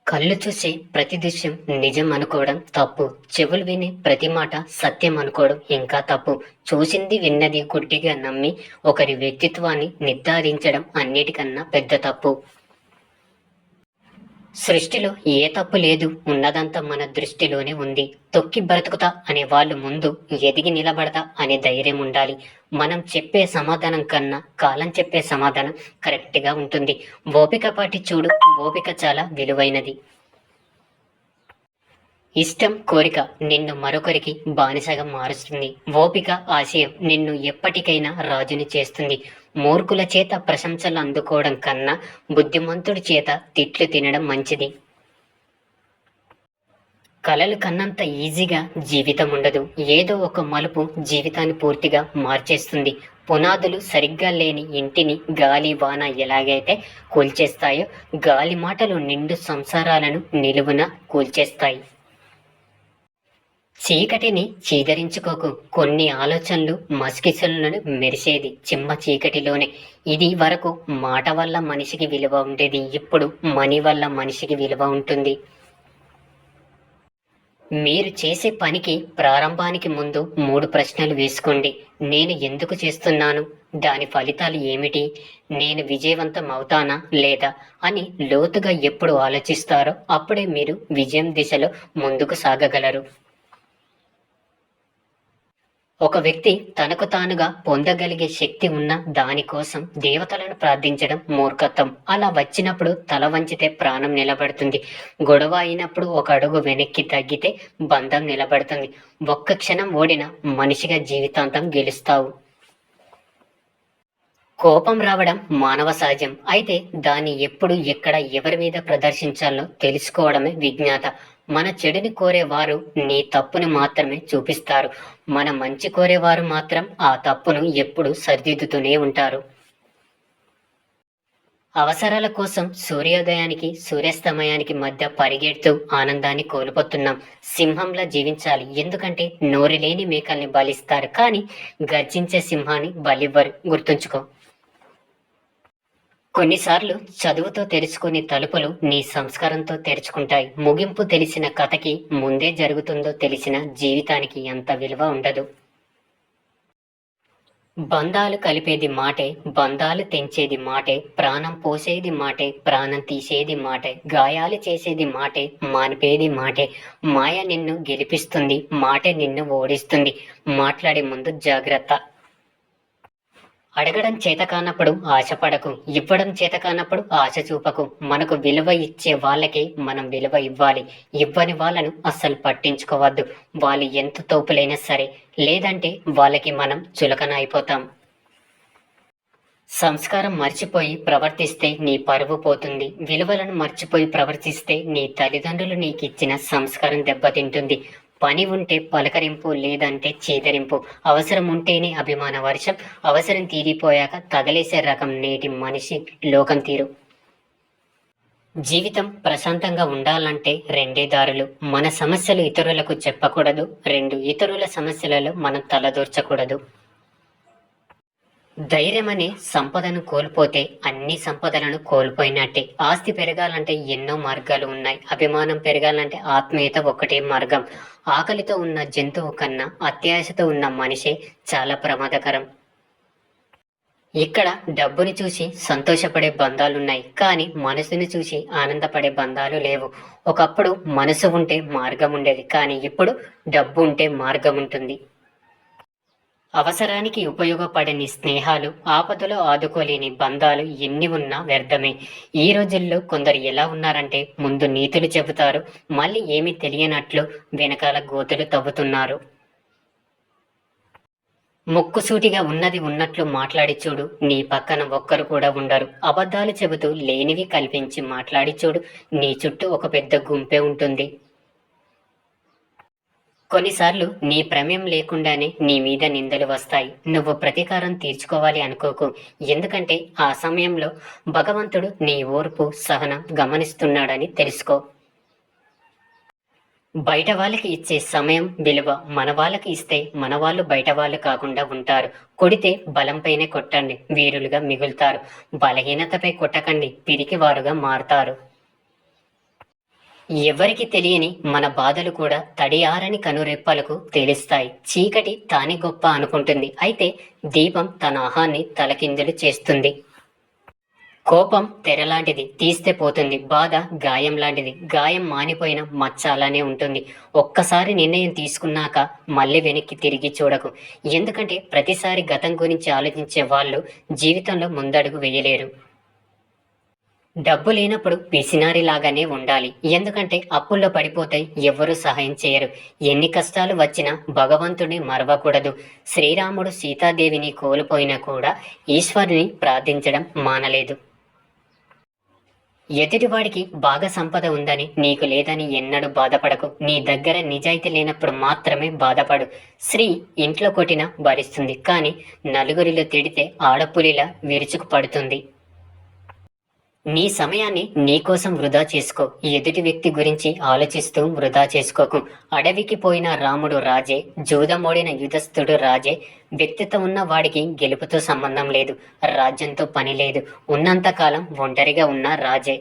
కళ్ళు చూసే ప్రతి దృశ్యం నిజం అనుకోవడం తప్పు. చెవులు వినే ప్రతి మాట సత్యం అనుకోవడం ఇంకా తప్పు. చూసింది విన్నది గుడ్డిగా నమ్మి ఒకరి వ్యక్తిత్వాన్ని నిర్ధారించడం అన్నిటికన్నా పెద్ద తప్పు. సృష్టిలో ఏ తప్పు లేదు, ఉన్నదంతా మన దృష్టిలోనే ఉంది. తొక్కి బ్రతుకుతా అనే వాళ్ళు ముందు ఎదిగి నిలబడతా అనే ధైర్యం ఉండాలి. మనం చెప్పే సమాధానం కన్నా కాలం చెప్పే సమాధానం కరెక్ట్గా ఉంటుంది. ఓపిక పాటి చూడు, ఓపిక చాలా విలువైనది. ఇష్టం కోరిక నిన్ను మరొకరికి బానిసగా మారుస్తుంది. ఓపిక ఆశయం నిన్ను ఎప్పటికైనా రాజుని చేస్తుంది. మూర్ఖుల చేత ప్రశంసలు అందుకోవడం కన్నా బుద్ధిమంతుడి చేత తిట్లు తినడం మంచిది. కలలు కన్నంత ఈజీగా జీవితం ఉండదు. ఏదో ఒక మలుపు జీవితాన్ని పూర్తిగా మార్చేస్తుంది. పునాదులు సరిగ్గా లేని ఇంటిని గాలి వాన ఎలాగైతే కూల్చేస్తాయో, గాలి మాటలు నిండు సంసారాలను నిలువున కూల్చేస్తాయి. చీకటిని చీదరించుకోకు. కొన్ని ఆలోచనలు మసికిసలను మెరిసేది చిమ్మ చీకటిలోనే. ఇది వరకు మాట వల్ల మనిషికి విలువ ఉండేది, ఇప్పుడు మనీ వల్ల మనిషికి విలువ ఉంటుంది. మీరు చేసే పనికి ప్రారంభానికి ముందు 3 ప్రశ్నలు వేసుకోండి. నేను ఎందుకు చేస్తున్నాను? దాని ఫలితాలు ఏమిటి? నేను విజయవంతం అవుతానా లేదా అని లోతుగా ఎప్పుడు ఆలోచిస్తారో అప్పుడే మీరు విజయం దిశలో ముందుకు సాగగలరు. ఒక వ్యక్తి తనకు తానుగా పొందగలిగే శక్తి ఉన్న దానికోసం దేవతలను ప్రార్థించడం మూర్ఖత్వం. అలా వచ్చినప్పుడు తల వంచితే ప్రాణం నిలబడుతుంది. గొడవ అయినప్పుడు ఒక అడుగు వెనక్కి తగ్గితే బంధం నిలబడుతుంది. ఒక్క క్షణం ఓడిన మనిషిగా జీవితాంతం గెలుస్తావు. కోపం రావడం మానవ సహజం. అయితే దాన్ని ఎప్పుడు ఎక్కడ ఎవరి మీద ప్రదర్శించాలో తెలుసుకోవడమే విజ్ఞాత. మన చెడుని కోరేవారు నీ తప్పుని మాత్రమే చూపిస్తారు. మన మంచి కోరేవారు మాత్రం ఆ తప్పును ఎప్పుడు సరిదిద్దుతూనే ఉంటారు. అవసరాల కోసం సూర్యోదయానికి సూర్యాస్తమయానికి మధ్య పరిగెడుతూ ఆనందాన్ని కోల్పోతున్నాం. సింహంలా జీవించాలి, ఎందుకంటే నోరు లేని మేకల్ని బలిస్తారు, కానీ గర్జించే సింహాన్ని బలివ్వరు. గుర్తుంచుకో. కొన్నిసార్లు చదువుతో తెరుచుకునే తలుపులు నీ సంస్కారంతో తెరుచుకుంటాయి. ముగింపు తెలిసిన కథకి ముందే జరుగుతుందో తెలిసిన జీవితానికి ఎంత విలువ ఉండదు. బంధాలు కలిపేది మాటే, బంధాలు తెంచేది మాటే, ప్రాణం పోసేది మాటే, ప్రాణం తీసేది మాటే, గాయాలు చేసేది మాటే, మానిపేది మాటే. మాయ నిన్ను గెలిపిస్తుంది, మాటే నిన్ను ఓడిస్తుంది. మాట్లాడే ముందు జాగ్రత్త. అడగడం చేత కానప్పుడు ఆశపడకు, ఇవ్వడం చేత కానప్పుడు ఆశ చూపకు. మనకు విలువ ఇచ్చే వాళ్ళకి మనం విలువ ఇవ్వాలి. ఇవ్వని వాళ్ళను అస్సలు పట్టించుకోవద్దు. వాళ్ళు ఎంత తోపులైనా సరే, లేదంటే వాళ్ళకి మనం చులకన అయిపోతాం. సంస్కారం మర్చిపోయి ప్రవర్తిస్తే నీ పరువు పోతుంది. విలువలను మర్చిపోయి ప్రవర్తిస్తే నీ తల్లిదండ్రులు నీకిచ్చిన సంస్కారం దెబ్బతింటుంది. పని ఉంటే పలకరింపు, లేదంటే చేదరింపు. అవసరం ఉంటేనే అభిమాన వర్షం, అవసరం తీరిపోయాక తగలేసే రకం నేటి మనిషి లోకం తీరు. జీవితం ప్రశాంతంగా ఉండాలంటే 2 దారులు. మన సమస్యలు ఇతరులకు చెప్పకూడదు, 2 ఇతరుల సమస్యలలో మనం తలదూర్చకూడదు. ధైర్యం అనే సంపదను కోల్పోతే అన్ని సంపదలను కోల్పోయినట్టే. ఆస్తి పెరగాలంటే ఎన్నో మార్గాలు ఉన్నాయి. అభిమానం పెరగాలంటే ఆత్మీయత ఒక్కటే మార్గం. ఆకలితో ఉన్న జంతువు కన్నా అత్యాశతో ఉన్న మనిషే చాలా ప్రమాదకరం. ఇక్కడ డబ్బుని చూసి సంతోషపడే బంధాలున్నాయి, కానీ మనసుని చూసి ఆనందపడే బంధాలు లేవు. ఒకప్పుడు మనసు ఉంటే మార్గం ఉండేది, కానీ ఇప్పుడు డబ్బు ఉంటే మార్గం ఉంటుంది. అవసరానికి ఉపయోగపడని స్నేహాలు, ఆపదలో ఆదుకోలేని బంధాలు ఎన్ని ఉన్నా వ్యర్థమే. ఈ రోజుల్లో కొందరు ఎలా ఉన్నారంటే ముందు నీతులు చెబుతారు, మళ్ళీ ఏమీ తెలియనట్లు వెనకాల గోతులు తవ్వుతున్నారు. ముక్కుసూటిగా ఉన్నది ఉన్నట్లు మాట్లాడి చూడు, నీ పక్కన ఒక్కరు కూడా ఉండరు. అబద్ధాలు చెబుతూ లేనివి కల్పించి మాట్లాడి చూడు, నీ చుట్టూ ఒక పెద్ద గుంపే ఉంటుంది. కొన్నిసార్లు నీ ప్రమేయం లేకుండానే నీ మీద నిందలు వస్తాయి. నువ్వు ప్రతీకారం తీర్చుకోవాలి అనుకోకు, ఎందుకంటే ఆ సమయంలో భగవంతుడు నీ ఓర్పు సహనం గమనిస్తున్నాడని తెలుసుకో. బయట వాళ్ళకి ఇచ్చే సమయం విలువ మన వాళ్ళకి ఇస్తే మన వాళ్ళు బయట వాళ్ళు కాకుండా ఉంటారు. కొడితే బలంపైనే కొట్టండి, వీరులుగా మిగులుతారు. బలహీనతపై కొట్టకండి, పిరికి వారుగా మారుతారు. ఎవరికి తెలియని మన బాధలు కూడా తడియారని కనురెప్పలకు తెలుస్తాయి. చీకటి తానే గొప్ప అనుకుంటుంది. అయితే దీపం తన అహాన్ని తలకిందులు చేస్తుంది. కోపం తెరలాంటిది, తీస్తే పోతుంది. బాధ గాయం లాంటిది, గాయం మానిపోయిన మచ్చ అలానే ఉంటుంది. ఒక్కసారి నిర్ణయం తీసుకున్నాక మళ్ళీ వెనక్కి తిరిగి చూడకు. ఎందుకంటే ప్రతిసారి గతం గురించి ఆలోచించే వాళ్ళు జీవితంలో ముందడుగు వేయలేరు. డబ్బు లేనప్పుడు పిసినారి లాగానే ఉండాలి. ఎందుకంటే అప్పుల్లో పడిపోతే ఎవ్వరూ సహాయం చేయరు. ఎన్ని కష్టాలు వచ్చినా భగవంతుడిని మరవకూడదు. శ్రీరాముడు సీతాదేవిని కోల్పోయినా కూడా ఈశ్వరుని ప్రార్థించడం మానలేదు. ఎదుటివాడికి బాగా సంపద ఉందని నీకు లేదని ఎన్నడూ బాధపడకు. నీ దగ్గర నిజాయితీ లేనప్పుడు మాత్రమే బాధపడు. స్త్రీ ఇంట్లో కొట్టినా భరిస్తుంది, కానీ నలుగురిలో తిడితే ఆడపులిలా విరుచుకు పడుతుంది. నీ సమయాన్ని నీకోసం వృధా చేసుకో. ఎదుటి వ్యక్తి గురించి ఆలోచిస్తూ వృధా చేసుకోకు. అడవికి పోయిన రాముడు రాజే, జూదమోడిన యుధస్థుడు రాజే. వ్యక్తిత్వం ఉన్న వాడికి గెలుపుతో సంబంధం లేదు, రాజ్యంతో పని లేదు. ఉన్నంతకాలం ఒంటరిగా ఉన్న రాజే.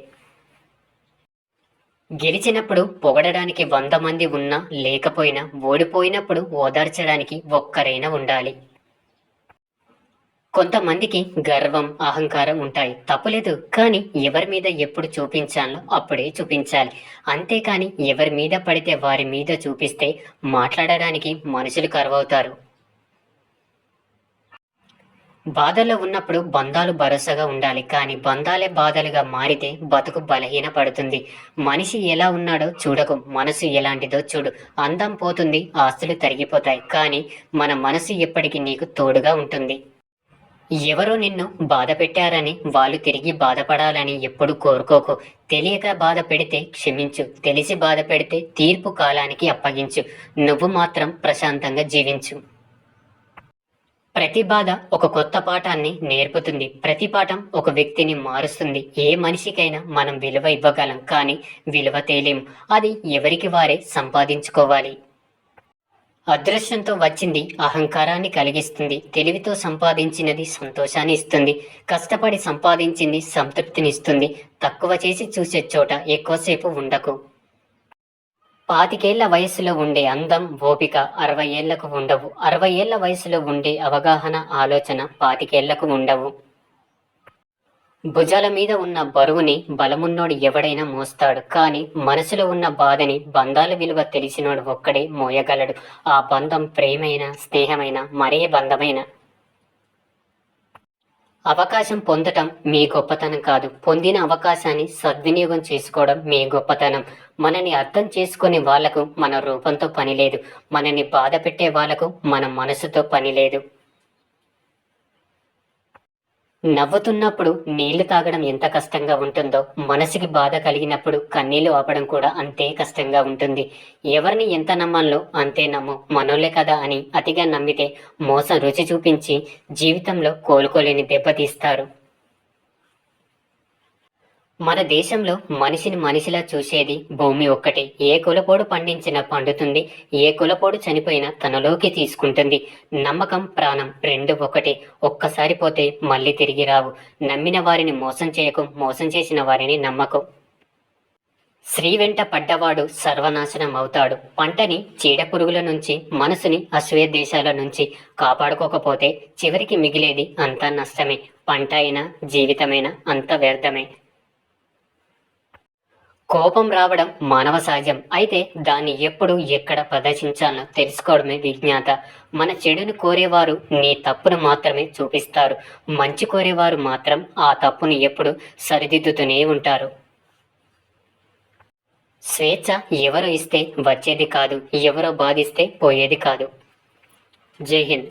గెలిచినప్పుడు పొగడడానికి 100 మంది ఉన్నా లేకపోయినా, ఓడిపోయినప్పుడు ఓదార్చడానికి ఒక్కరైనా ఉండాలి. కొంతమందికి గర్వం, అహంకారం ఉంటాయి, తప్పులేదు. కానీ ఎవరి మీద ఎప్పుడు చూపించాలో అప్పుడే చూపించాలి. అంతేకాని ఎవరి మీద పడితే వారి మీద చూపిస్తే మాట్లాడడానికి మనుషులు కరువవుతారు. బాధల్లో ఉన్నప్పుడు బంధాలు భరోసాగా ఉండాలి, కానీ బంధాలే బాధలుగా మారితే బతుకు బలహీన పడుతుంది. మనిషి ఎలా ఉన్నాడో చూడకు, మనసు ఎలాంటిదో చూడు. అందం పోతుంది, ఆస్తులు తరిగిపోతాయి, కానీ మన మనసు ఎప్పటికీ నీకు తోడుగా ఉంటుంది. ఎవరో నిన్ను బాధ పెట్టారని వాళ్ళు తిరిగి బాధపడాలని ఎప్పుడు కోరుకోకు. తెలియక బాధ పెడితే క్షమించు, తెలిసి బాధ పెడితే తీర్పు కాలానికి అప్పగించు. నువ్వు మాత్రం ప్రశాంతంగా జీవించు. ప్రతి బాధ ఒక కొత్త పాఠాన్ని నేర్పుతుంది. ప్రతి పాఠం ఒక వ్యక్తిని మారుస్తుంది. ఏ మనిషికైనా మనం విలువ ఇవ్వగలం, కానీ విలువ తేలేం. అది ఎవరికి వారే సంపాదించుకోవాలి. అదృష్టంతో వచ్చింది అహంకారాన్ని కలిగిస్తుంది. తెలివితో సంపాదించినది సంతోషాన్ని ఇస్తుంది. కష్టపడి సంపాదించింది సంతృప్తినిస్తుంది. తక్కువ చేసి చూసే చోట ఎక్కువసేపు ఉండకు. 25 వయసులో ఉండే అందం, ఓపిక 60 ఏళ్లకు ఉండవు. 60 ఏళ్ల వయసులో ఉండే అవగాహన, ఆలోచన 25 ఉండవు. భుజాల మీద ఉన్న బరువుని బలమున్నోడు ఎవడైనా మోస్తాడు, కానీ మనసులో ఉన్న బాధని బంధాల విలువ తెలిసినోడు ఒక్కడే మోయగలడు. ఆ బంధం ప్రేమైన, స్నేహమైన, మరే బంధమైన. అవకాశం పొందటం మీ గొప్పతనం కాదు, పొందిన అవకాశాన్ని సద్వినియోగం చేసుకోవడం మీ గొప్పతనం. మనని అర్థం చేసుకునే వాళ్లకు మన రూపంతో పని లేదు, మనని బాధ పెట్టే వాళ్లకు మన మనసుతో పని లేదు. నవ్వుతున్నప్పుడు నీళ్లు తాగడం ఎంత కష్టంగా ఉంటుందో, మనసుకి బాధ కలిగినప్పుడు కన్నీళ్లు ఆపడం కూడా అంతే కష్టంగా ఉంటుంది. ఎవరిని ఎంత నమ్మాలో అంతే నమ్ము. మనోళ్ళే కదా అని అతిగా నమ్మితే మోసం రుచి చూపించి జీవితంలో కోలుకోలేని దెబ్బతీస్తారు. మన దేశంలో మనిషిని మనిషిలా చూసేది భూమి ఒక్కటే. ఏ కులపోడు పండించినా పండుతుంది, ఏ కులపోడు చనిపోయినా తనలోకి తీసుకుంటుంది. నమ్మకం, ప్రాణం రెండు ఒకటే. ఒక్కసారి పోతే మళ్ళీ తిరిగి రావు. నమ్మిన వారిని మోసం చేయకు, మోసం చేసిన వారిని నమ్మకు. స్త్రీ వెంట పడ్డవాడు సర్వనాశనం అవుతాడు. పంటని చీడపురుగుల నుంచి, మనసుని అసూయ దేశాల నుంచి కాపాడుకోకపోతే చివరికి మిగిలేది అంతా నష్టమే. పంట అయినా జీవితమైనా అంత వ్యర్థమే. కోపం రావడం మానవ సహజం, అయితే దాన్ని ఎప్పుడు ఎక్కడ ప్రదర్శించాలో తెలుసుకోవడమే విజ్ఞాత. మన చెడును కోరేవారు నీ తప్పును మాత్రమే చూపిస్తారు, మంచి కోరేవారు మాత్రం ఆ తప్పును ఎప్పుడు సరిదిద్దుతూనే ఉంటారు. స్వేచ్ఛ ఎవరు ఇస్తే వచ్చేది కాదు, ఎవరో బాధిస్తే పోయేది కాదు. జై హింద్.